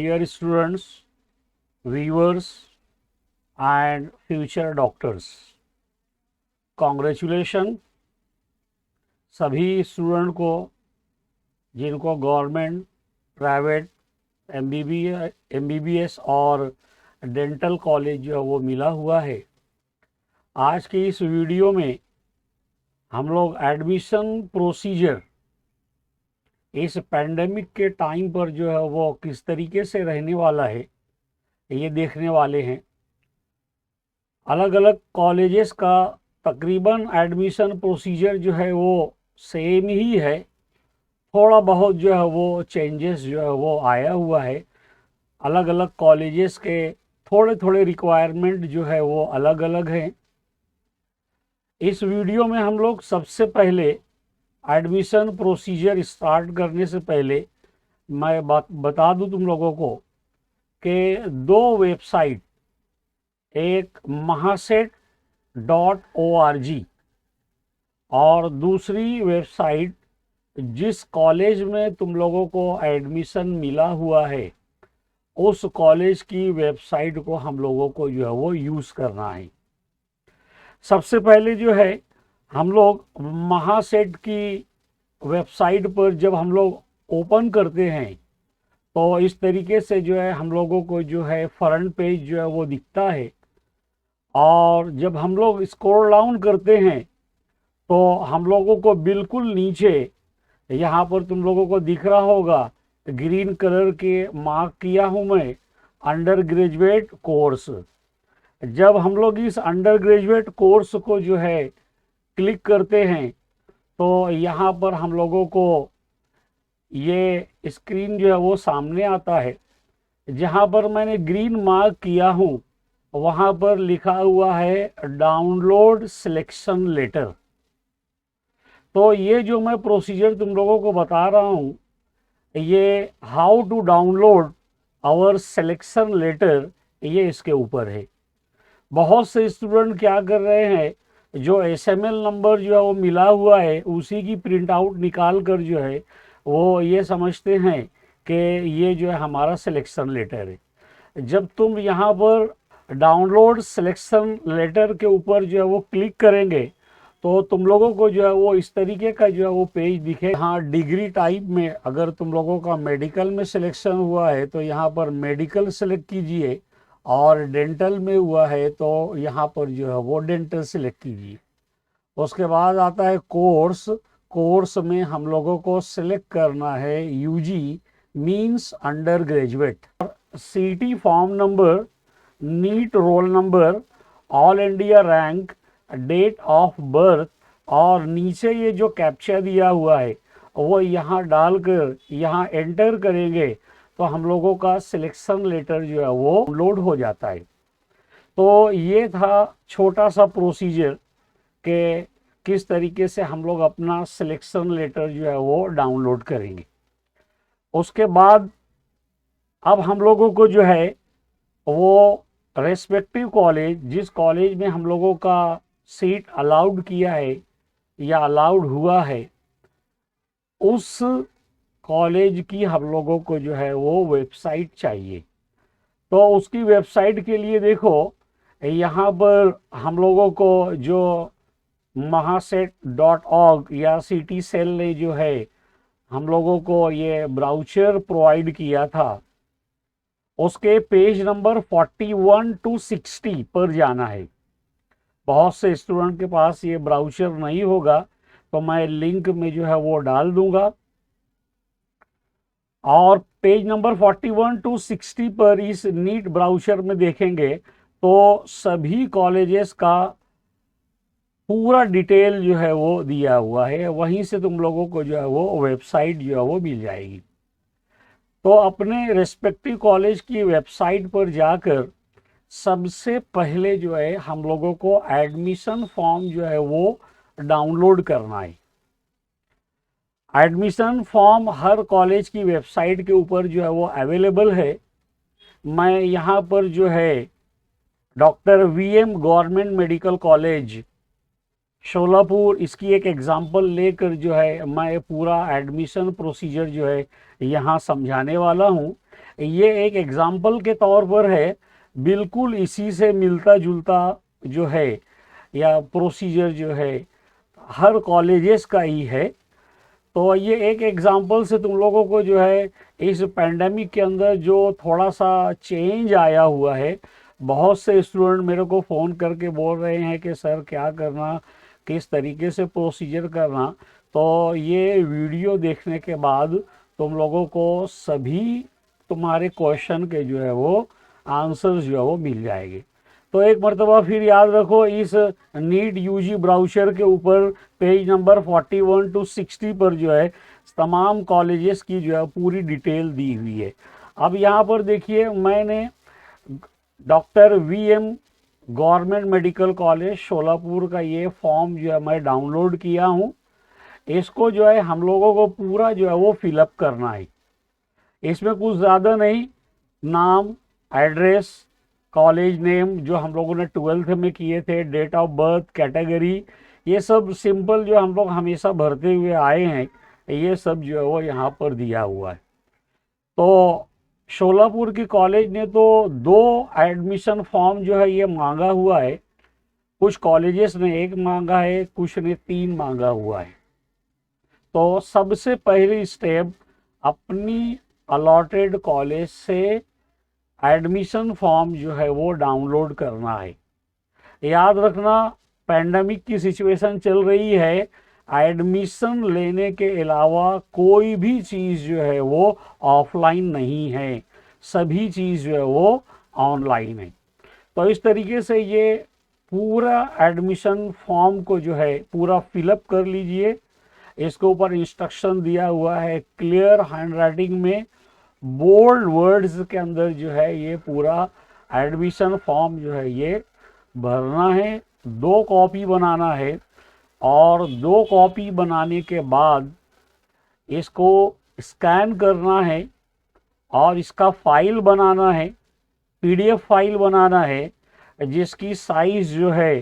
dear students, viewers and future doctors, congratulations सभी student को जिनको गवर्नमेंट, प्राइवेट, एमबीबीएस और डेंटल कॉलेज जो है वो मिला हुआ है। आज की इस वीडियो में हम लोग एडमिशन प्रोसीजर इस पैंडेमिक के टाइम पर जो है वो किस तरीके से रहने वाला है ये देखने वाले हैं। अलग अलग कॉलेजेस का तकरीबन एडमिशन प्रोसीजर जो है वो सेम ही है, थोड़ा बहुत जो है वो चेंजेस जो है वो आया हुआ है। अलग अलग कॉलेजेस के थोड़े थोड़े रिक्वायरमेंट जो है वो अलग अलग हैं। इस वीडियो में हम लोग सबसे पहले एडमिशन प्रोसीजर स्टार्ट करने से पहले मैं बता दूं तुम लोगों को कि दो वेबसाइट, एक mahaset.org और दूसरी वेबसाइट जिस कॉलेज में तुम लोगों को एडमिशन मिला हुआ है उस कॉलेज की वेबसाइट को हम लोगों को जो है वो यूज़ करना है। सबसे पहले जो है हम लोग महासेट की वेबसाइट पर जब हम लोग ओपन करते हैं तो इस तरीके से जो है हम लोगों को जो है फ्रंट पेज जो है वो दिखता है। और जब हम लोग स्क्रॉल डाउन करते हैं तो हम लोगों को बिल्कुल नीचे यहाँ पर तुम लोगों को दिख रहा होगा, ग्रीन कलर के मार्क किया हूँ मैं, अंडर ग्रेजुएट कोर्स। जब हम लोग इस अंडर ग्रेजुएट कोर्स को जो है क्लिक करते हैं तो यहाँ पर हम लोगों को ये स्क्रीन जो है वो सामने आता है। जहाँ पर मैंने ग्रीन मार्क किया हूँ वहाँ पर लिखा हुआ है डाउनलोड सिलेक्शन लेटर। तो ये जो मैं प्रोसीजर तुम लोगों को बता रहा हूँ, ये how to download our selection letter, ये इसके ऊपर है। बहुत से स्टूडेंट क्या कर रहे हैं, जो एसएमएल नंबर जो है वो मिला हुआ है उसी की प्रिंट आउट निकाल कर जो है वो ये समझते हैं कि ये जो है हमारा सिलेक्शन लेटर है। जब तुम यहाँ पर डाउनलोड सिलेक्शन लेटर के ऊपर जो है वो क्लिक करेंगे तो तुम लोगों को जो है वो इस तरीके का जो है वो पेज दिखे। हाँ, डिग्री टाइप में अगर तुम लोगों का मेडिकल में सिलेक्शन हुआ है तो यहाँ पर मेडिकल सेलेक्ट कीजिए, और डेंटल में हुआ है तो यहाँ पर जो है वो डेंटल सेलेक्ट कीजिए। उसके बाद आता है कोर्स। कोर्स में हम लोगों को सिलेक्ट करना है UG means under graduate, CT form number, NEET roll number, all India rank, date of birth, और नीचे ये जो कैप्चा दिया हुआ है वो यहाँ डालकर यहाँ एंटर करेंगे तो हम लोगों का सिलेक्शन लेटर जो है वो लोड हो जाता है। तो ये था छोटा सा प्रोसीजर कि किस तरीके से हम लोग अपना सिलेक्शन लेटर जो है वो डाउनलोड करेंगे। उसके बाद अब हम लोगों को जो है वो रेस्पेक्टिव कॉलेज, जिस कॉलेज में हम लोगों का सीट अलाउड किया है या अलाउड हुआ है, उस कॉलेज की हम लोगों को जो है वो वेबसाइट चाहिए। तो उसकी वेबसाइट के लिए देखो यहाँ पर हम लोगों को जो mahaset.org या सिटी सेल ने जो है हम लोगों को ये ब्राउचर प्रोवाइड किया था, उसके पेज नंबर 41 to 60 पर जाना है। बहुत से स्टूडेंट के पास ये ब्राउचर नहीं होगा तो मैं लिंक में जो है वो डाल दूंगा। और पेज नंबर 41 to 60 पर इस नीट ब्राउचर में देखेंगे तो सभी कॉलेजेस का पूरा डिटेल जो है वो दिया हुआ है। वहीं से तुम लोगों को जो है वो वेबसाइट जो है वो मिल जाएगी। तो अपने रेस्पेक्टिव कॉलेज की वेबसाइट पर जाकर सबसे पहले जो है हम लोगों को एडमिशन फॉर्म जो है वो डाउनलोड करना है। एडमिशन फॉर्म हर कॉलेज की वेबसाइट के ऊपर जो है वो अवेलेबल है। मैं यहाँ पर जो है doctor VM government medical college Sholapur, इसकी एक एग्जांपल लेकर जो है मैं पूरा एडमिशन प्रोसीजर जो है यहाँ समझाने वाला हूँ ये एक एग्जाम्पल के तौर पर है, बिल्कुल इसी से मिलता जुलता जो है या प्रोसीजर जो है हर कॉलेजेस का ही है। तो ये एक एग्जाम्पल से तुम लोगों को जो है इस पैंडेमिक के अंदर जो थोड़ा सा चेंज आया हुआ है, बहुत से स्टूडेंट मेरे को फ़ोन करके बोल रहे हैं कि सर क्या करना, किस तरीके से प्रोसीजर करना। तो ये वीडियो देखने के बाद तुम लोगों को सभी तुम्हारे क्वेश्चन के जो है वो आंसर्स जो है वो मिल जाएंगे। तो एक मरतबा फिर याद रखो, इस नीट यूजी ब्राउचर के ऊपर पेज नंबर 41 to 60 पर जो है तमाम कॉलेजेस की जो है पूरी डिटेल दी हुई है। अब यहाँ पर देखिए, मैंने doctor VM government medical college Sholapur का ये फॉर्म जो है मैं डाउनलोड किया हूँ। इसको जो है हम लोगों को पूरा जो है वो फिलअप करना है। इसमें कुछ ज़्यादा नहीं, नाम, एड्रेस, कॉलेज नेम जो हम लोगों ने 12th में किए थे, डेट ऑफ बर्थ, कैटेगरी, ये सब सिंपल जो हम लोग हमेशा भरते हुए आए हैं, ये सब जो है वो यहाँ पर दिया हुआ है। तो शोलापुर की कॉलेज ने तो 2 एडमिशन फॉर्म जो है ये मांगा हुआ है, कुछ कॉलेजेस ने 1 मांगा है, कुछ ने 3 मांगा हुआ है। तो सबसे पहली स्टेप अपनी अलॉटेड कॉलेज से एडमिशन फॉर्म जो है वो डाउनलोड करना है। याद रखना, पैंडमिक की सिचुएशन चल रही है, एडमिशन लेने के अलावा कोई भी चीज़ जो है वो ऑफलाइन नहीं है, सभी चीज़ जो है वो ऑनलाइन है। तो इस तरीके से ये पूरा एडमिशन फॉर्म को जो है पूरा फिलअप कर लीजिए। इसके ऊपर इंस्ट्रक्शन दिया हुआ है क्लियर हैंडराइटिंग में, बोल्ड वर्ड्स के अंदर जो है ये पूरा एडमिशन फॉर्म जो है ये भरना है। 2 कॉपी बनाना है और 2 कॉपी बनाने के बाद इसको स्कैन करना है और इसका फाइल बनाना है, पीडीएफ फाइल बनाना है जिसकी साइज जो है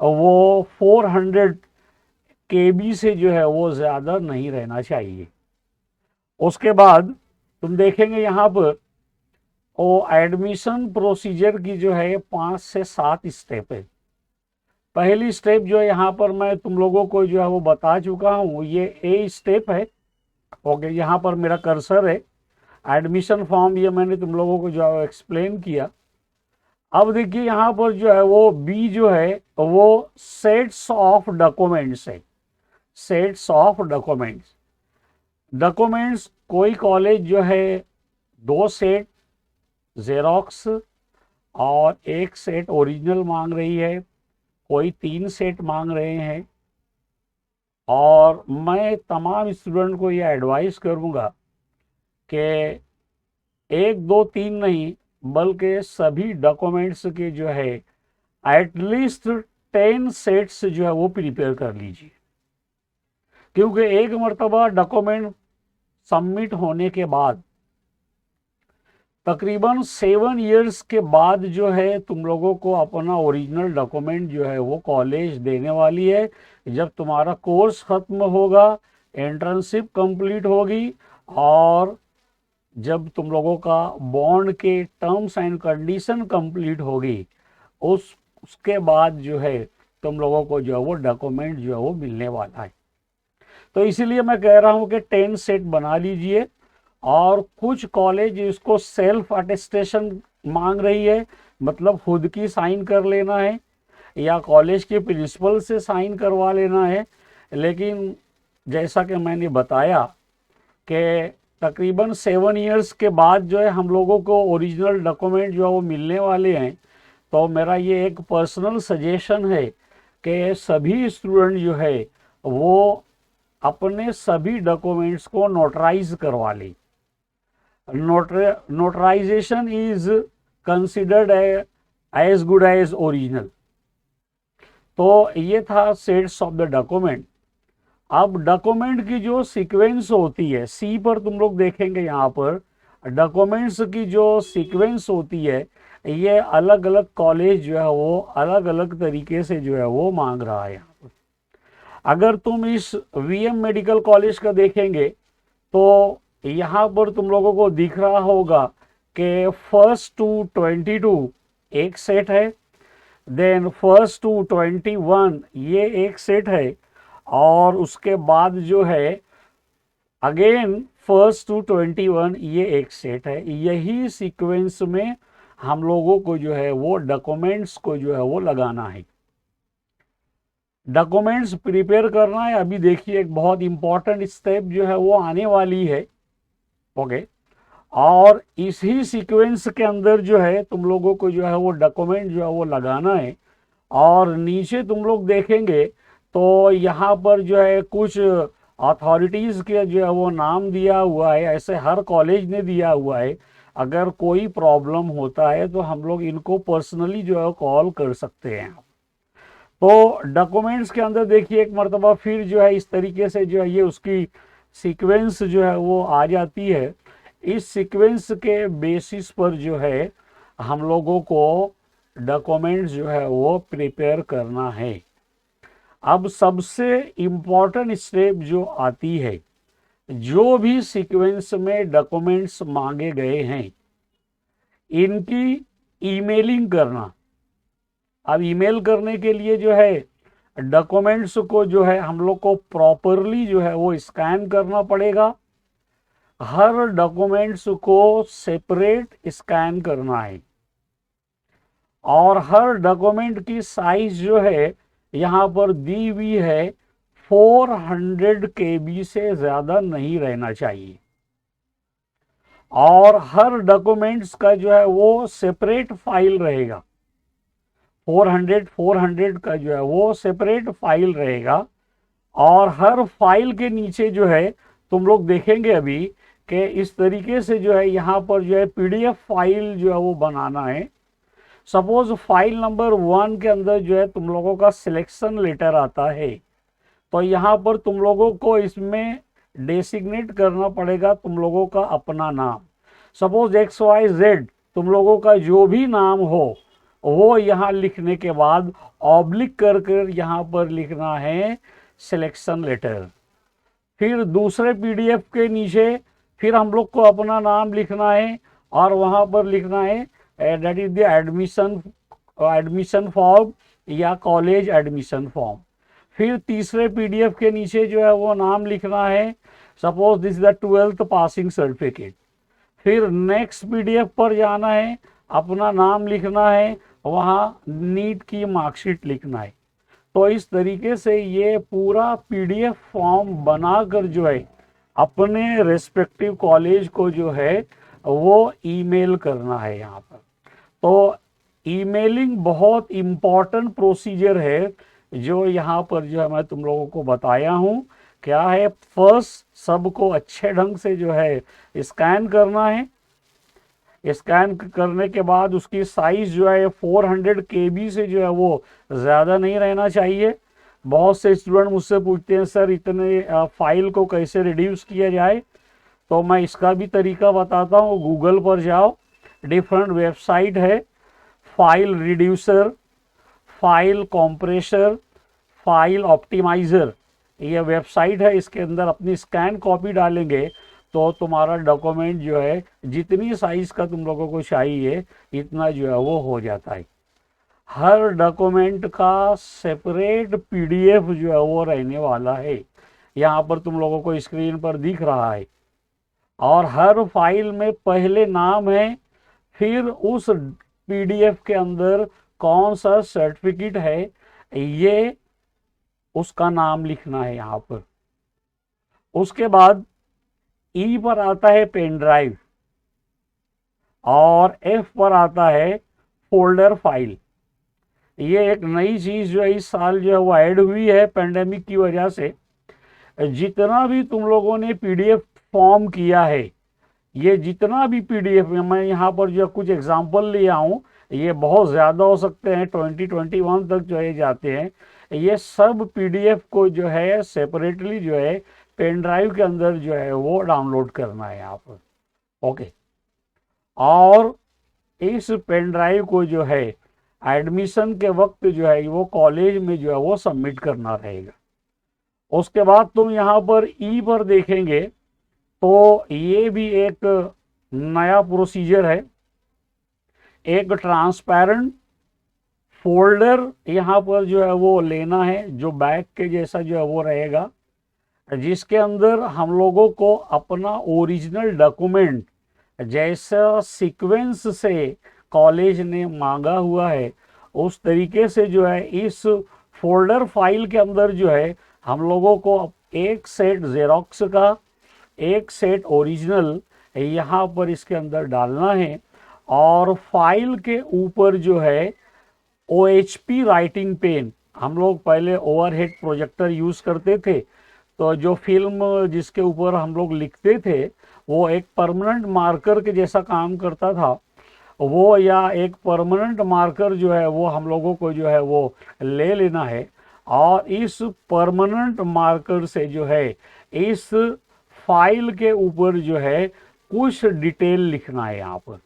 वो 400 KB से जो है वो ज़्यादा नहीं रहना चाहिए। उसके बाद तुम देखेंगे यहाँ पर वो एडमिशन प्रोसीजर की जो है 5 से 7 स्टेप है। पहली स्टेप जो है यहाँ पर मैं तुम लोगों को जो है वो बता चुका हूँ, ये ए स्टेप है। ओके, यहाँ पर मेरा कर्सर है, एडमिशन फॉर्म ये मैंने तुम लोगों को जो है एक्सप्लेन किया। अब देखिए यहाँ पर जो है वो बी जो है वो सेट्स ऑफ डॉक्यूमेंट्स है, सेट्स ऑफ डॉक्यूमेंट्स। डॉक्यूमेंट्स कोई कॉलेज जो है 2 सेट जेरोक्स और 1 सेट ओरिजिनल मांग रही है, कोई 3 सेट मांग रहे हैं। और मैं तमाम स्टूडेंट को ये एडवाइस करूँगा कि 1, 2, 3 नहीं बल्कि सभी डॉक्यूमेंट्स के जो है एटलीस्ट 10 सेट्स जो है वो प्रिपेयर कर लीजिए, क्योंकि एक मरतबा डॉक्यूमेंट सबमिट होने के बाद तकरीबन 7 इयर्स के बाद जो है तुम लोगों को अपना ओरिजिनल डॉक्यूमेंट जो है वो कॉलेज देने वाली है। जब तुम्हारा कोर्स ख़त्म होगा, इंटर्नशिप कंप्लीट होगी और जब तुम लोगों का बॉन्ड के टर्म्स एंड कंडीशन कंप्लीट होगी, उसके बाद जो है तुम लोगों को जो है वो डॉक्यूमेंट जो है वो मिलने वाला है। तो इसीलिए मैं कह रहा हूँ कि 10 सेट बना लीजिए। और कुछ कॉलेज इसको सेल्फ अटेस्टेशन मांग रही है, मतलब खुद की साइन कर लेना है या कॉलेज के प्रिंसिपल से साइन करवा लेना है। लेकिन जैसा कि मैंने बताया कि तकरीबन 7 इयर्स के बाद जो है हम लोगों को ओरिजिनल डॉक्यूमेंट जो है वो मिलने वाले हैं। तो मेरा ये एक पर्सनल सजेशन है कि सभी स्टूडेंट जो है वो अपने सभी डॉक्यूमेंट्स को नोटराइज करवा लें। Notarisation is considered as good as original. तो ये था सेट्स ऑफ द डॉक्यूमेंट। अब डॉक्यूमेंट की जो सीक्वेंस होती है, सी पर तुम लोग देखेंगे यहाँ पर डॉक्यूमेंट्स की जो सीक्वेंस होती है, ये अलग अलग कॉलेज जो है वो अलग अलग तरीके से जो है वो मांग रहा है। यहाँ पर अगर तुम इस वीएम मेडिकल कॉलेज का देखेंगे तो यहाँ पर तुम लोगों को दिख रहा होगा कि फर्स्ट टू 22 एक सेट है, देन फर्स्ट टू 21 ये एक सेट है, और उसके बाद जो है अगेन फर्स्ट टू 21 ये एक सेट है। यही सीक्वेंस में हम लोगों को जो है वो डॉक्यूमेंट्स को जो है वो लगाना है, डॉक्यूमेंट्स प्रिपेयर करना है। अभी देखिए एक बहुत इंपॉर्टेंट स्टेप जो है वो आने वाली है। ओके, और इसी सीक्वेंस के अंदर जो है तुम लोगों को जो है वो डॉक्यूमेंट जो है वो लगाना है। और नीचे तुम लोग देखेंगे तो यहाँ पर जो है कुछ अथॉरिटीज़ के जो है वो नाम दिया हुआ है, ऐसे हर कॉलेज ने दिया हुआ है। अगर कोई प्रॉब्लम होता है तो हम लोग इनको पर्सनली जो है कॉल कर सकते हैं। तो डॉक्यूमेंट्स के अंदर देखिए एक मर्तबा फिर जो है इस तरीके से जो है ये उसकी सीक्वेंस जो है वो आ जाती है। इस सीक्वेंस के बेसिस पर जो है हम लोगों को डॉक्यूमेंट्स जो है वो प्रिपेयर करना है। अब सबसे इम्पॉर्टेंट स्टेप जो आती है, जो भी सीक्वेंस में डॉक्यूमेंट्स मांगे गए हैं इनकी ईमेलिंग करना। अब ईमेल करने के लिए जो है डॉक्यूमेंट्स को जो है हम लोग को प्रॉपरली जो है वो स्कैन करना पड़ेगा। हर डॉक्यूमेंट्स को सेपरेट स्कैन करना है, और हर डॉक्यूमेंट की साइज जो है यहाँ पर दी हुई है 400 KB से ज़्यादा नहीं रहना चाहिए। और हर डॉक्यूमेंट्स का जो है वो सेपरेट फाइल रहेगा, 400 का जो है वो सेपरेट फाइल रहेगा। और हर फाइल के नीचे जो है तुम लोग देखेंगे अभी कि इस तरीके से जो है यहाँ पर जो है PDF फाइल जो है वो बनाना है। सपोज फाइल नंबर 1 के अंदर जो है तुम लोगों का सिलेक्शन लेटर आता है, तो यहाँ पर तुम लोगों को इसमें डेसिग्नेट करना पड़ेगा तुम लोगों का अपना नाम। सपोज XYZ तुम लोगों का जो भी नाम हो वो यहाँ लिखने के बाद ऑब्लिक कर कर यहाँ पर लिखना है सिलेक्शन लेटर। फिर दूसरे PDF के नीचे फिर हम लोग को अपना नाम लिखना है, और वहाँ पर लिखना है that is the admission form या कॉलेज एडमिशन फॉर्म। फिर तीसरे PDF के नीचे जो है वो नाम लिखना है, suppose this is the 12th passing certificate. फिर नेक्स्ट PDF पर जाना है, अपना नाम लिखना है, वहाँ नीट की मार्कशीट लिखना है। तो इस तरीके से ये पूरा PDF फॉर्म बनाकर जो है अपने रेस्पेक्टिव कॉलेज को जो है वो ईमेल करना है यहाँ पर। तो ईमेलिंग बहुत इम्पॉर्टेंट प्रोसीजर है जो यहाँ पर जो है मैं तुम लोगों को बताया हूँ। क्या है, फर्स्ट सबको अच्छे ढंग से जो है स्कैन करना है। स्कैन करने के बाद उसकी साइज जो है 400 KB से जो है वो ज़्यादा नहीं रहना चाहिए। बहुत से स्टूडेंट मुझसे पूछते हैं सर इतने फाइल को कैसे रिड्यूस किया जाए, तो मैं इसका भी तरीका बताता हूँ। गूगल पर जाओ, डिफरेंट वेबसाइट है, file reducer, file compressor, file optimiser, ये वेबसाइट है। इसके अंदर अपनी स्कैन कॉपी डालेंगे तो तुम्हारा डॉक्यूमेंट जो है जितनी साइज़ का तुम लोगों को चाहिए इतना जो है वो हो जाता है। हर डॉक्यूमेंट का सेपरेट PDF जो है वो रहने वाला है, यहाँ पर तुम लोगों को स्क्रीन पर दिख रहा है। और हर फाइल में पहले नाम है, फिर उस PDF के अंदर कौन सा सर्टिफिकेट है ये उसका नाम लिखना है यहाँ पर। उसके बाद E पर आता है पेन ड्राइव, और F पर आता है फोल्डर फाइल। ये एक नई चीज़ जो है इस साल जो है वो ऐड हुई है पेंडेमिक की वजह से। जितना भी तुम लोगों ने PDF फॉर्म किया है, ये जितना भी PDF में मैं यहाँ पर जो कुछ एग्जांपल लिया हूँ, ये बहुत ज़्यादा हो सकते हैं, 2021 तक जो है जाते हैं। ये सब PDF को जो है सेपरेटली जो है पेन ड्राइव के अंदर जो है वो डाउनलोड करना है यहाँ पर। ओके, और इस पेन ड्राइव को जो है एडमिशन के वक्त जो है वो कॉलेज में जो है वो सबमिट करना रहेगा। उसके बाद तुम यहाँ पर E पर देखेंगे तो ये भी एक नया प्रोसीजर है। एक ट्रांसपेरेंट फोल्डर यहाँ पर जो है वो लेना है, जो बैग के जैसा जो है वो रहेगा, जिसके अंदर हम लोगों को अपना ओरिजिनल डॉक्यूमेंट जैसा सीक्वेंस से कॉलेज ने मांगा हुआ है उस तरीके से जो है इस फोल्डर फाइल के अंदर जो है हम लोगों को एक सेट जेरोक्स का, एक सेट ओरिजिनल यहाँ पर इसके अंदर डालना है। और फाइल के ऊपर जो है OHP राइटिंग पेन, हम लोग पहले ओवरहेड प्रोजेक्टर यूज़ करते थे, तो जो फिल्म जिसके ऊपर हम लोग लिखते थे वो एक परमानेंट मार्कर के जैसा काम करता था, वो या एक परमानेंट मार्कर जो है वो हम लोगों को जो है वो ले लेना है। और इस परमानेंट मार्कर से जो है इस फाइल के ऊपर जो है कुछ डिटेल लिखना है। यहाँ पर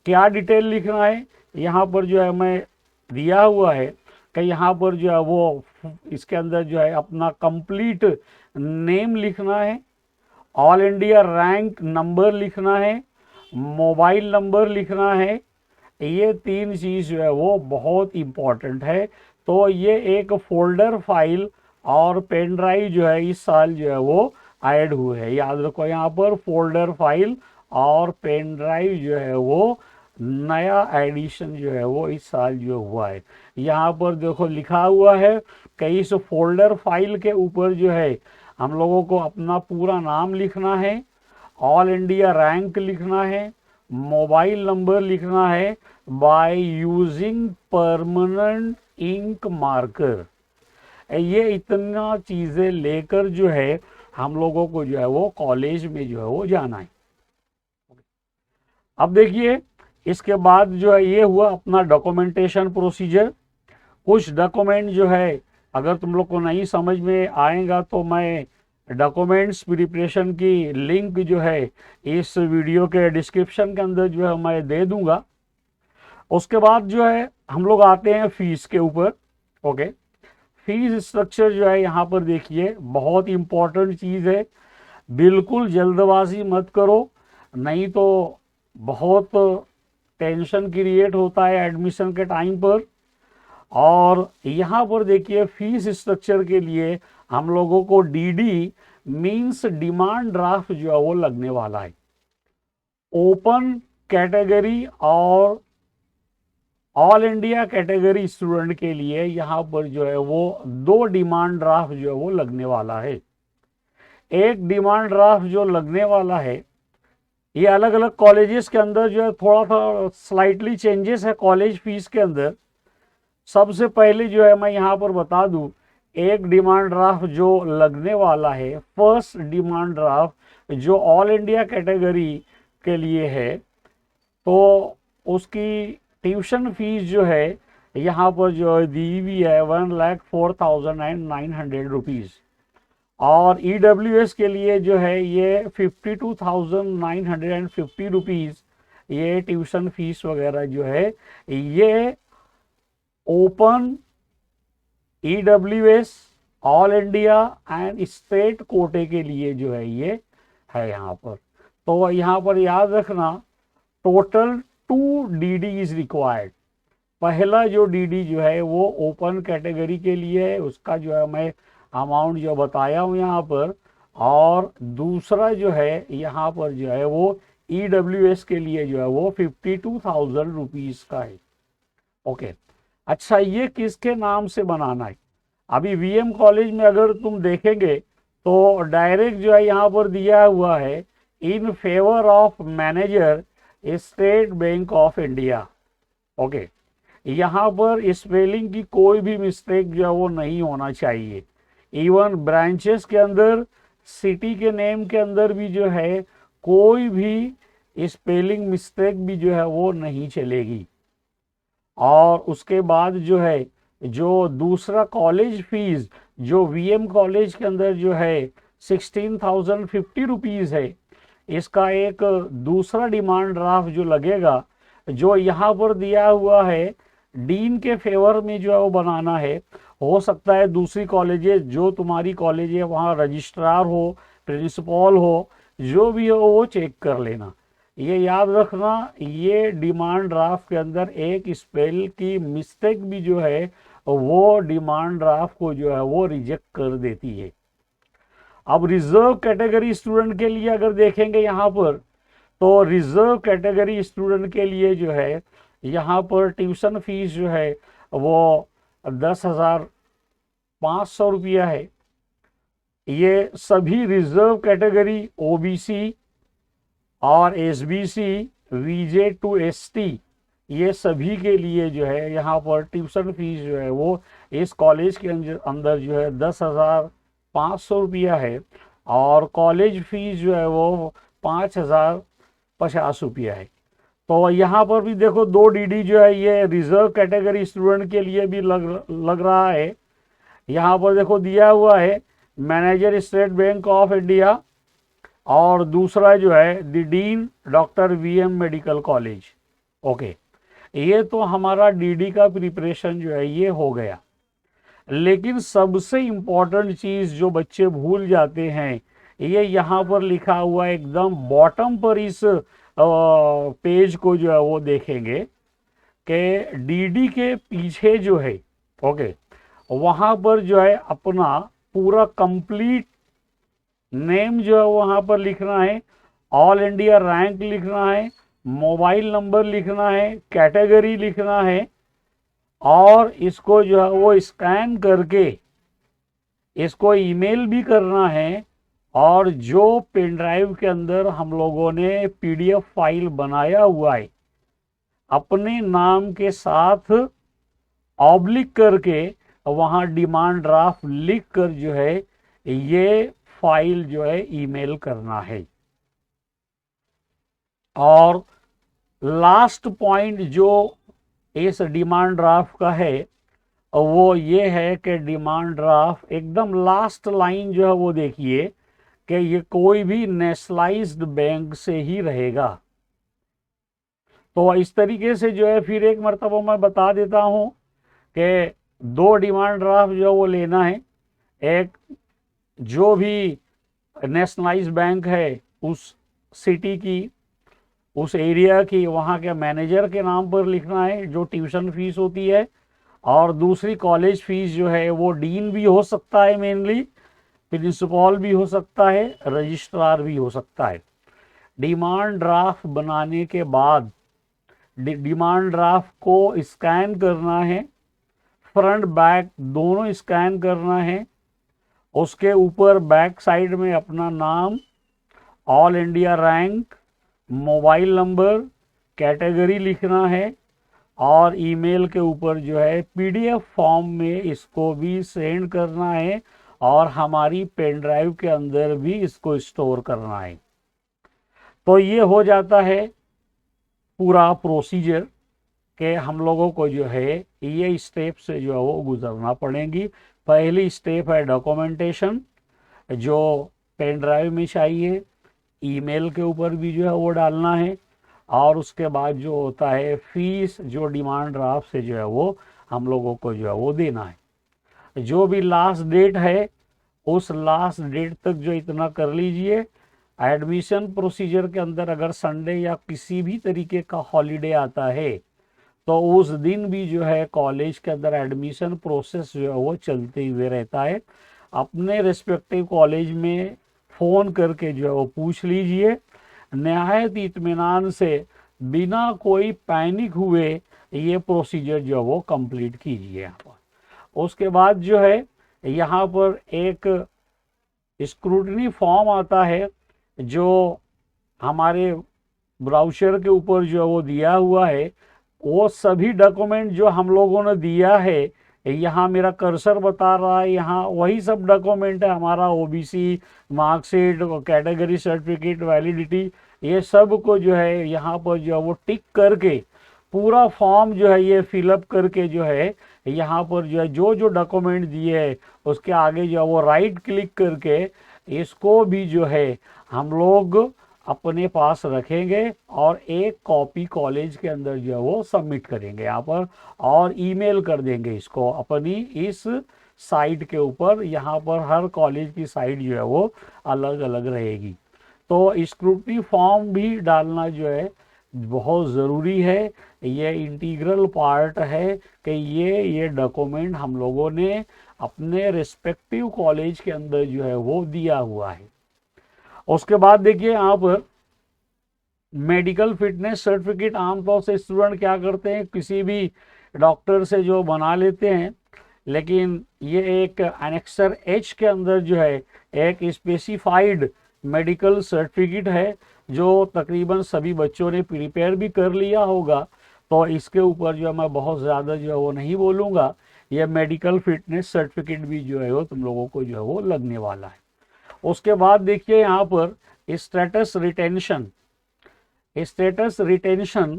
क्या डिटेल लिखना है, यहाँ पर जो है मैं दिया हुआ है कि यहाँ पर जो है वो इसके अंदर जो है अपना कंप्लीट नेम लिखना है, ऑल इंडिया रैंक नंबर लिखना है, मोबाइल नंबर लिखना है। ये तीन चीज़ जो है वो बहुत इम्पॉर्टेंट है। तो ये एक फोल्डर फाइल और पेन ड्राइव जो है इस साल जो है वो ऐड हुए हैं। याद रखो यहाँ पर फोल्डर फाइल और पेन ड्राइव जो है वो नया एडिशन जो है वो इस साल जो हुआ है। यहाँ पर देखो लिखा हुआ है कि इस फोल्डर फाइल के ऊपर जो है हम लोगों को अपना पूरा नाम लिखना है, ऑल इंडिया रैंक लिखना है, मोबाइल नंबर लिखना है by using permanent ink marker. ये इतना चीज़ें लेकर जो है हम लोगों को जो है वो कॉलेज में जो है वो जाना है। अब देखिए इसके बाद जो है ये हुआ अपना डॉक्यूमेंटेशन प्रोसीजर। कुछ डॉक्यूमेंट जो है अगर तुम लोग को नहीं समझ में आएगा तो मैं डॉक्यूमेंट्स प्रिपरेशन की लिंक जो है इस वीडियो के डिस्क्रिप्शन के अंदर जो है मैं दे दूंगा। उसके बाद जो है हम लोग आते हैं फीस के ऊपर। ओके, फीस स्ट्रक्चर जो है यहाँ पर देखिए बहुत इम्पोर्टेंट चीज़ है, बिल्कुल जल्दबाजी मत करो, नहीं तो बहुत टेंशन क्रिएट होता है एडमिशन के टाइम पर। और यहाँ पर देखिए फीस स्ट्रक्चर के लिए हम लोगों को DD मीन्स डिमांड ड्राफ्ट जो है वो लगने वाला है। ओपन कैटेगरी और ऑल इंडिया कैटेगरी स्टूडेंट के लिए यहाँ पर जो है वो 2 डिमांड ड्राफ्ट जो है वो लगने वाला है। एक डिमांड ड्राफ्ट जो लगने वाला है ये अलग अलग कॉलेजेस के अंदर जो है थोड़ा सा स्लाइटली चेंजेस है कॉलेज फीस के अंदर। सबसे पहले जो है मैं यहाँ पर बता दूं, एक डिमांड ड्राफ्ट जो लगने वाला है, फर्स्ट डिमांड ड्राफ्ट जो ऑल इंडिया कैटेगरी के लिए है, तो उसकी ट्यूशन फीस जो है यहाँ पर जो दी हुई है 1,04,900 रुपीज़। और EWS के लिए जो है ये 52,950 रुपीज़ ये ट्यूशन फीस वगैरह जो है ये open EWS all India and state कोटे के लिए जो है ये है यहाँ पर। तो यहाँ पर याद रखना टोटल 2 DD इज रिक्वायर्ड। पहला जो DD जो है वो ओपन कैटेगरी के लिए है, उसका जो है मैं अमाउंट जो बताया हूँ यहाँ पर, और दूसरा जो है यहाँ पर जो है वो EWS के लिए जो है वो 52,000 रुपीज़ का है। ओके, अच्छा ये किसके नाम से बनाना है? अभी VM कॉलेज में अगर तुम देखेंगे तो डायरेक्ट जो है यहाँ पर दिया हुआ है in favour of manager state bank of India. Okay, यहाँ पर स्पेलिंग की कोई भी मिस्टेक जो है वो नहीं होना चाहिए। इवन ब्रांचेस के अंदर, सिटी के नेम के अंदर भी जो है कोई भी स्पेलिंग मिस्टेक भी जो है वो नहीं चलेगी। और उसके बाद जो है जो दूसरा कॉलेज फीस जो VM कॉलेज के अंदर जो है 16,050 रुपीज़ है, इसका एक दूसरा डिमांड ड्राफ्ट जो लगेगा जो यहाँ पर दिया हुआ है डीन के फेवर में जो है वो बनाना है। हो सकता है दूसरी कॉलेजेस जो तुम्हारी कॉलेज है वहाँ रजिस्ट्रार हो, प्रिंसिपल हो, जो भी हो वो चेक कर लेना। ये याद रखना, ये डिमांड ड्राफ्ट के अंदर एक स्पेल की मिस्टेक भी जो है वो डिमांड ड्राफ्ट को जो है वो रिजेक्ट कर देती है। अब रिजर्व कैटेगरी स्टूडेंट के लिए अगर देखेंगे यहाँ पर, तो रिजर्व कैटेगरी स्टूडेंट के लिए जो है यहाँ पर ट्यूशन फीस जो है वो 10,500 रुपया है। ये सभी रिजर्व कैटेगरी ओबीसी और एसबीसी, वीजे टू एसटी, ये सभी के लिए जो है यहाँ पर ट्यूशन फीस जो है वो इस कॉलेज के अंदर जो है 10,500 रुपया है। और कॉलेज फीस जो है वो 5,050 रुपया है। तो यहाँ पर भी देखो 2 डीडी जो है ये रिजर्व कैटेगरी स्टूडेंट के लिए भी लग रहा है। यहाँ पर देखो दिया हुआ है manager state bank of India, और दूसरा जो है the dean doctor VM medical college. Okay, ये तो हमारा डीडी का प्रिपरेशन जो है ये हो गया। लेकिन सबसे इम्पोर्टेंट चीज़ जो बच्चे भूल जाते हैं, ये यहाँ पर लिखा हुआ एकदम बॉटम पर इस पेज को जो है वो देखेंगे कि डीडी के पीछे जो है, ओके, वहाँ पर जो है अपना पूरा कंप्लीट नेम जो है वहाँ पर लिखना है, ऑल इंडिया रैंक लिखना है, मोबाइल नंबर लिखना है, कैटेगरी लिखना है, और इसको जो है वो स्कैन करके इसको ईमेल भी करना है। और जो पेन ड्राइव के अंदर हम लोगों ने पीडीएफ फाइल बनाया हुआ है, अपने नाम के साथ ऑब्लिक करके वहाँ डिमांड ड्राफ्ट लिख कर जो है ये फाइल जो है ईमेल करना है। और लास्ट पॉइंट जो इस डिमांड ड्राफ्ट का है वो ये है कि डिमांड ड्राफ्ट एकदम लास्ट लाइन जो है वो देखिए कि ये कोई भी नेशनलाइज्ड बैंक से ही रहेगा। तो इस तरीके से जो है फिर एक मरतबा मैं बता देता हूँ कि 2 डिमांड ड्राफ्ट जो वो लेना है। एक जो भी नेशनलाइज्ड बैंक है उस सिटी की, उस एरिया की, वहाँ के मैनेजर के नाम पर लिखना है जो ट्यूशन फीस होती है। और दूसरी कॉलेज फीस जो है वो डीन भी हो सकता है, मेनली प्रिंसिपल भी हो सकता है, रजिस्ट्रार भी हो सकता है। डिमांड ड्राफ्ट बनाने के बाद डिमांड ड्राफ्ट को स्कैन करना है, फ्रंट बैक दोनों स्कैन करना है। उसके ऊपर बैक साइड में अपना नाम, all India rank, mobile number, category लिखना है, और ईमेल के ऊपर जो है पीडीएफ फॉर्म में इसको भी सेंड करना है, और हमारी पेन ड्राइव के अंदर भी इसको स्टोर करना है। तो ये हो जाता है पूरा प्रोसीजर कि हम लोगों को जो है ये स्टेप से जो है वो गुजरना पड़ेगी। पहली स्टेप है डॉक्यूमेंटेशन, जो पेन ड्राइव में चाहिए, ईमेल के ऊपर भी जो है वो डालना है, और उसके बाद जो होता है फीस जो डिमांड ड्राफ्ट से जो है वो हम लोगों को जो है वो देना है। जो भी लास्ट डेट है उस लास्ट डेट तक जो इतना कर लीजिए। एडमिशन प्रोसीजर के अंदर अगर संडे या किसी भी तरीके का हॉलीडे आता है तो उस दिन भी जो है कॉलेज के अंदर एडमिशन प्रोसेस जो है वो चलते हुए रहता है। अपने रिस्पेक्टिव कॉलेज में फ़ोन करके जो है वो पूछ लीजिए, नहायत इत्मीनान से, बिना कोई पैनिक हुए ये प्रोसीजर जो है वो कंप्लीट कीजिए। यहाँ पर उसके बाद जो है यहाँ पर एक स्क्रूटनी फॉर्म आता है जो हमारे ब्राउज़र के ऊपर जो है वो दिया हुआ है। वो सभी डॉक्यूमेंट जो हम लोगों ने दिया है, यहाँ मेरा कर्सर बता रहा है, यहाँ वही सब डॉक्यूमेंट है हमारा, OBC marksheet, category certificate, validity, ये सब को जो है यहाँ पर जो है वो टिक करके पूरा फॉर्म जो है ये फिलअप करके जो है यहाँ पर जो है जो डॉक्यूमेंट दिए है उसके आगे जो है वो राइट क्लिक करके इसको भी जो है हम लोग अपने पास रखेंगे और एक कॉपी कॉलेज के अंदर जो है वो सबमिट करेंगे यहाँ पर, और ईमेल कर देंगे इसको अपनी इस साइट के ऊपर। यहाँ पर हर कॉलेज की साइट जो है वो अलग अलग रहेगी। तो स्क्रूटनी फॉर्म भी डालना जो है बहुत ज़रूरी है। ये इंटीग्रल पार्ट है कि ये डॉक्यूमेंट हम लोगों ने अपने रिस्पेक्टिव कॉलेज के अंदर जो है वो दिया हुआ है। उसके बाद देखिए यहाँ पर मेडिकल फिटनेस सर्टिफिकेट आमतौर से स्टूडेंट क्या करते हैं, किसी भी डॉक्टर से जो बना लेते हैं, लेकिन ये एक एनेक्सर एच के अंदर जो है एक स्पेसिफाइड मेडिकल सर्टिफिकेट है जो तकरीबन सभी बच्चों ने प्रिपेयर भी कर लिया होगा, तो इसके ऊपर जो है मैं बहुत ज़्यादा जो है वो नहीं बोलूँगा। यह मेडिकल फिटनेस सर्टिफिकेट भी जो है वो तुम लोगों को जो है वो लगने वाला है। उसके बाद देखिए यहाँ पर स्टेटस रिटेंशन। स्टेटस रिटेंशन,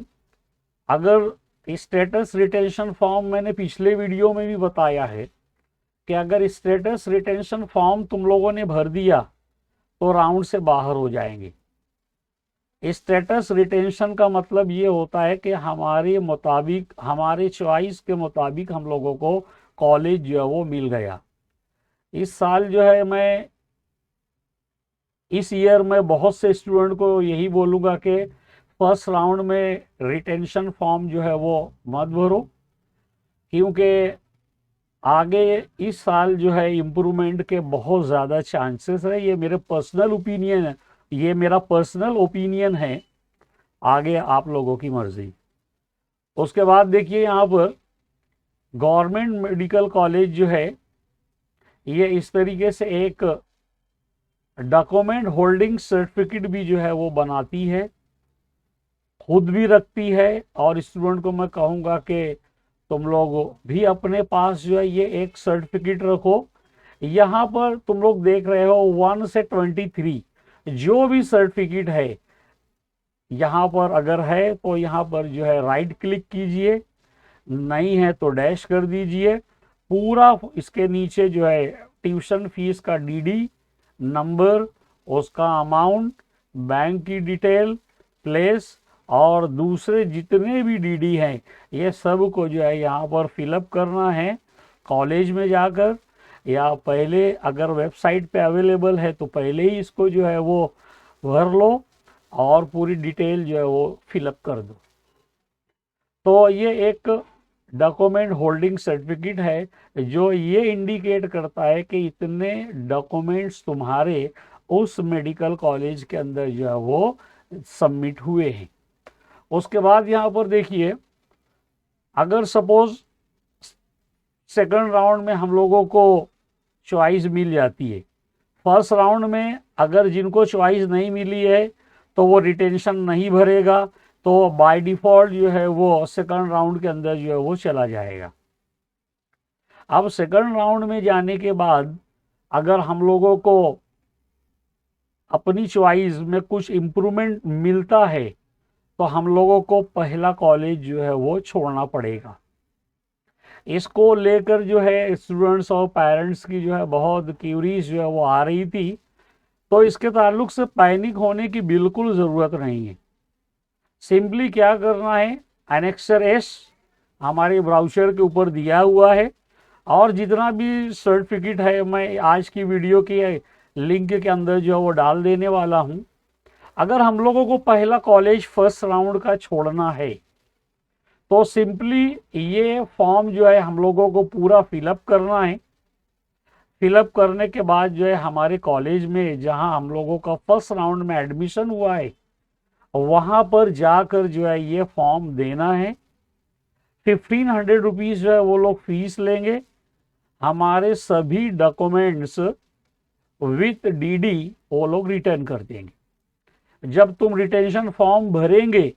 अगर स्टेटस रिटेंशन फॉर्म मैंने पिछले वीडियो में भी बताया है कि अगर स्टेटस रिटेंशन फॉर्म तुम लोगों ने भर दिया तो राउंड से बाहर हो जाएंगे। स्टेटस रिटेंशन का मतलब ये होता है कि हमारे मुताबिक, हमारे चॉइस के मुताबिक हम लोगों को कॉलेज जो है वो मिल गया। इस साल जो है मैं इस ईयर में बहुत से स्टूडेंट को यही बोलूँगा कि फर्स्ट राउंड में रिटेंशन फॉर्म जो है वो मत भरो, क्योंकि आगे इस साल जो है इम्प्रूवमेंट के बहुत ज़्यादा चांसेस है। ये मेरे पर्सनल ओपिनियन है, ये मेरा पर्सनल ओपिनियन है, आगे आप लोगों की मर्जी। उसके बाद देखिए यहाँ पर गवर्नमेंट मेडिकल कॉलेज जो है ये इस तरीके से एक डॉक्यूमेंट होल्डिंग सर्टिफिकेट भी जो है वो बनाती है, खुद भी रखती है। और स्टूडेंट को मैं कहूँगा कि तुम लोग भी अपने पास जो है ये एक सर्टिफिकेट रखो। यहाँ पर तुम लोग देख रहे हो 1 से 23 जो भी सर्टिफिकेट है, यहाँ पर अगर है तो यहाँ पर जो है राइट क्लिक कीजिए, नहीं है तो डैश कर दीजिए। पूरा इसके नीचे जो है ट्यूशन फीस का डीडी नंबर, उसका अमाउंट, बैंक की डिटेल, प्लेस और दूसरे जितने भी डीडी हैं ये सब को जो है यहाँ पर फिलअप करना है कॉलेज में जाकर, या पहले अगर वेबसाइट पे अवेलेबल है तो पहले ही इसको जो है वो भर लो और पूरी डिटेल जो है वो फिलअप कर दो। तो ये एक डॉक्यूमेंट होल्डिंग सर्टिफिकेट है जो ये इंडिकेट करता है कि इतने डॉक्यूमेंट्स तुम्हारे उस मेडिकल कॉलेज के अंदर जो है वो सबमिट हुए हैं। उसके बाद यहाँ पर देखिए, अगर सपोज सेकंड राउंड में हम लोगों को चॉइस मिल जाती है, फर्स्ट राउंड में अगर जिनको चॉइस नहीं मिली है तो वो रिटेंशन नहीं भरेगा, तो बाय डिफ़ॉल्ट जो है वो सेकंड राउंड के अंदर जो है वो चला जाएगा। अब सेकंड राउंड में जाने के बाद अगर हम लोगों को अपनी चॉइस में कुछ इम्प्रूवमेंट मिलता है तो हम लोगों को पहला कॉलेज जो है वो छोड़ना पड़ेगा। इसको लेकर जो है स्टूडेंट्स और पेरेंट्स की जो है बहुत क्यूरीज जो है वो आ रही थी, तो इसके ताल्लुक से पैनिक होने की बिल्कुल ज़रूरत नहीं है। सिंपली क्या करना है, एनेक्सर एस हमारे ब्राउज़र के ऊपर दिया हुआ है और जितना भी सर्टिफिकेट है मैं आज की वीडियो की लिंक के अंदर जो है वो डाल देने वाला हूँ। अगर हम लोगों को पहला कॉलेज फर्स्ट राउंड का छोड़ना है तो सिंपली ये फॉर्म जो है हम लोगों को पूरा फिलअप करना है। फिलअप करने के बाद जो है हमारे कॉलेज में जहां हम लोगों का फर्स्ट राउंड में एडमिशन हुआ है वहां पर जाकर जो है ये फॉर्म देना है। 1500 रुपीज़ जो है वो लोग फीस लेंगे। हमारे सभी डॉक्यूमेंट्स विथ डीडी वो लोग रिटर्न कर देंगे। जब तुम रिटेंशन फॉर्म भरेंगे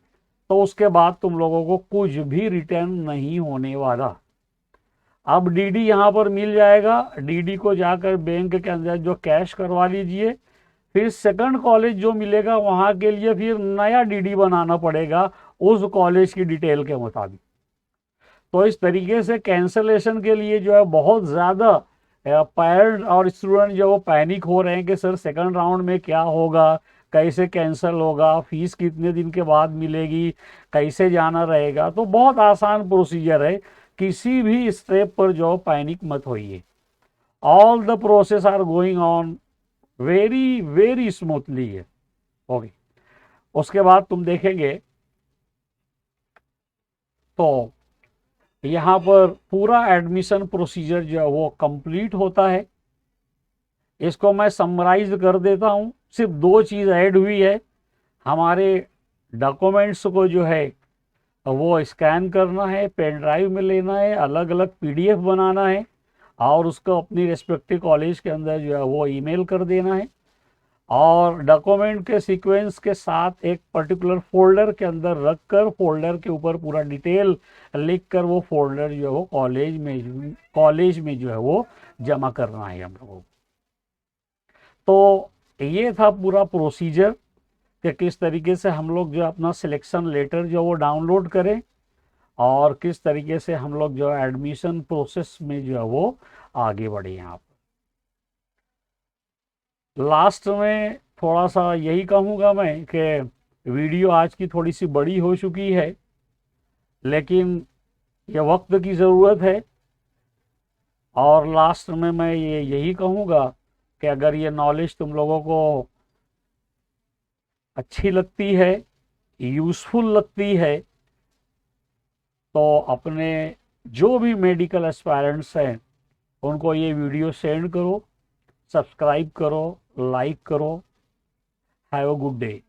तो उसके बाद तुम लोगों को कुछ भी रिटर्न नहीं होने वाला। अब डीडी यहाँ पर मिल जाएगा, डीडी को जाकर बैंक के अंदर जो कैश करवा लीजिए। फिर सेकंड कॉलेज जो मिलेगा वहाँ के लिए फिर नया डीडी बनाना पड़ेगा उस कॉलेज की डिटेल के मुताबिक। तो इस तरीके से कैंसलेशन के लिए जो है बहुत ज़्यादा पेरेंट्स और स्टूडेंट जो वो पैनिक हो रहे हैं कि सर सेकंड राउंड में क्या होगा, कैसे कैंसिल होगा, फीस कितने दिन के बाद मिलेगी, कैसे जाना रहेगा। तो बहुत आसान प्रोसीजर है, किसी भी स्टेप पर जो पैनिक मत होइए। All the process are going on very very smoothly है। ओके, उसके बाद तुम देखेंगे तो यहाँ पर पूरा एडमिशन प्रोसीजर जो है वो कंप्लीट होता है। इसको मैं समराइज कर देता हूँ। सिर्फ दो चीज़ ऐड हुई है, हमारे डॉक्यूमेंट्स को जो है वो स्कैन करना है, पेन ड्राइव में लेना है, अलग अलग पीडीएफ बनाना है और उसको अपनी रेस्पेक्टिव कॉलेज के अंदर जो है वो ईमेल कर देना है और डॉक्यूमेंट के सीक्वेंस के साथ एक पर्टिकुलर फोल्डर के अंदर रखकर फोल्डर के ऊपर पूरा डिटेल लिखकर वो फोल्डर जो है वो कॉलेज में जो है वो जमा करना है हम लोगों को। तो ये था पूरा प्रोसीजर कि किस तरीके से हम लोग जो अपना सिलेक्शन लेटर जो वो डाउनलोड करें और किस तरीके से हम लोग जो एडमिशन प्रोसेस में जो है वो आगे बढ़े। यहाँ पर लास्ट में थोड़ा सा यही कहूँगा मैं कि वीडियो आज की थोड़ी सी बड़ी हो चुकी है, लेकिन ये वक्त की ज़रूरत है। और लास्ट में मैं यही कहूँगा कि अगर ये नॉलेज तुम लोगों को अच्छी लगती है, यूज़फुल लगती है, तो अपने जो भी मेडिकल एस्पायरेंट्स हैं उनको ये वीडियो सेंड करो, सब्सक्राइब करो, लाइक करो। Have a good day.